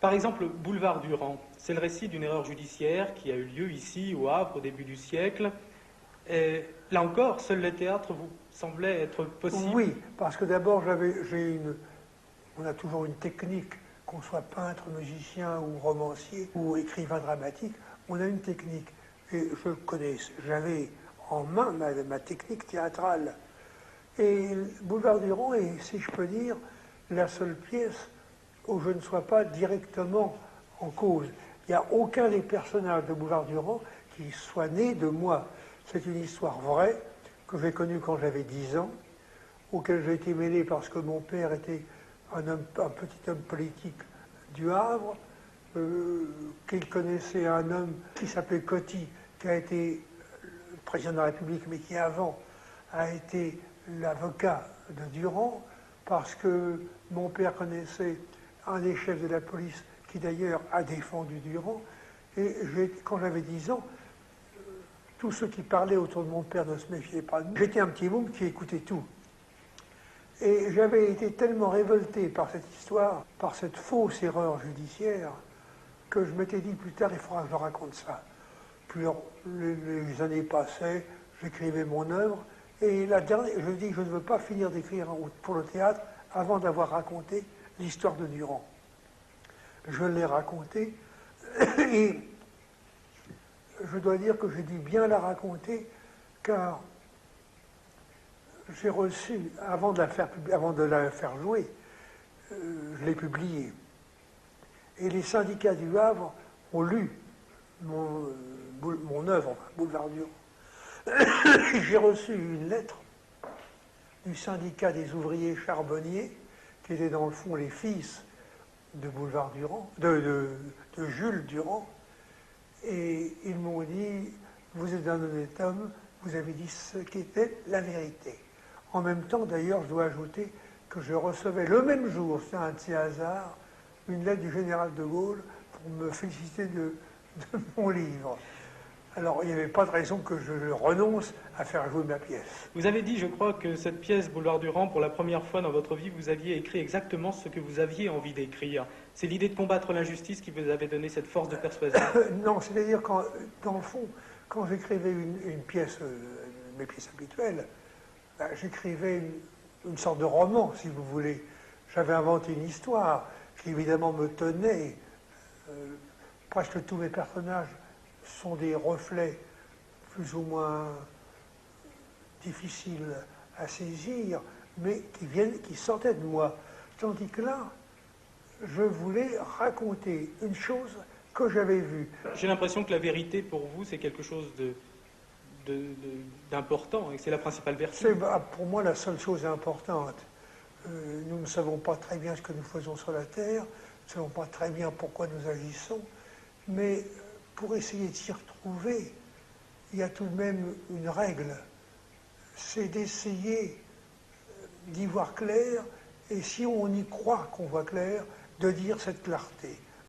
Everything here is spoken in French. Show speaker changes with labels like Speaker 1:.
Speaker 1: Par exemple, Boulevard Durand, c'est le récit d'une erreur judiciaire qui a eu lieu ici, au Havre, au début du siècle. Et là encore, seul le théâtre vous semblait être possible.
Speaker 2: Oui, parce que d'abord, on a toujours une technique, qu'on soit peintre, musicien ou romancier ou écrivain dramatique, on a une technique. Et j'avais en main ma technique théâtrale. Et Boulevard Durand est, si je peux dire, la seule pièce où je ne sois pas directement en cause. Il n'y a aucun des personnages de Boulevard Durand qui soit né de moi. C'est une histoire vraie que j'ai connue quand j'avais 10 ans, auquel j'ai été mêlé parce que mon père était un petit homme politique du Havre, qu'il connaissait un homme qui s'appelait Coty, qui a été le président de la République, mais qui avant a été l'avocat de Durand, parce que mon père connaissait un des chefs de la police qui d'ailleurs a défendu Durand. Et quand j'avais 10 ans, tous ceux qui parlaient autour de mon père ne se méfiaient pas de moi. J'étais un petit môme qui écoutait tout. Et j'avais été tellement révolté par cette histoire, par cette fausse erreur judiciaire, que je m'étais dit plus tard, il faudra que je raconte ça. Puis les années passaient, j'écrivais mon œuvre, et je dis que je ne veux pas finir d'écrire pour le théâtre avant d'avoir raconté l'histoire de Durand. Je l'ai racontée, et je dois dire que j'ai dû bien la raconter, car j'ai reçu, avant de la faire jouer, je l'ai publiée. Et les syndicats du Havre ont lu mon œuvre, Boulevard Durand. J'ai reçu une lettre du syndicat des ouvriers charbonniers, qui étaient dans le fond les fils de Boulevard Durand, de Jules Durand, et ils m'ont dit, vous êtes un honnête homme, vous avez dit ce qu'était la vérité. En même temps, d'ailleurs, je dois ajouter que je recevais le même jour, c'est un de ces hasards, une lettre du général de Gaulle pour me féliciter de mon livre. Alors, il n'y avait pas de raison que je renonce à faire jouer ma pièce.
Speaker 1: Vous avez dit, je crois, que cette pièce, Boulevard Durand, pour la première fois dans votre vie, vous aviez écrit exactement ce que vous aviez envie d'écrire. C'est l'idée de combattre l'injustice qui vous avait donné cette force de persuasion.
Speaker 2: Non, c'est-à-dire, dans le fond, quand j'écrivais une pièce, mes pièces habituelles, j'écrivais une sorte de roman, si vous voulez. J'avais inventé une histoire qui, évidemment, me tenait. Presque tous mes personnages sont des reflets plus ou moins difficiles à saisir, mais qui sortaient de moi. Tandis que là, je voulais raconter une chose que j'avais vue.
Speaker 1: J'ai l'impression que la vérité, pour vous, c'est quelque chose d'important, et que c'est la principale vertu.
Speaker 2: C'est pour moi la seule chose importante. Nous ne savons pas très bien ce que nous faisons sur la Terre, nous ne savons pas très bien pourquoi nous agissons, mais pour essayer de s'y retrouver, il y a tout de même une règle. C'est d'essayer d'y voir clair, et si on y croit qu'on voit clair, de dire cette clarté.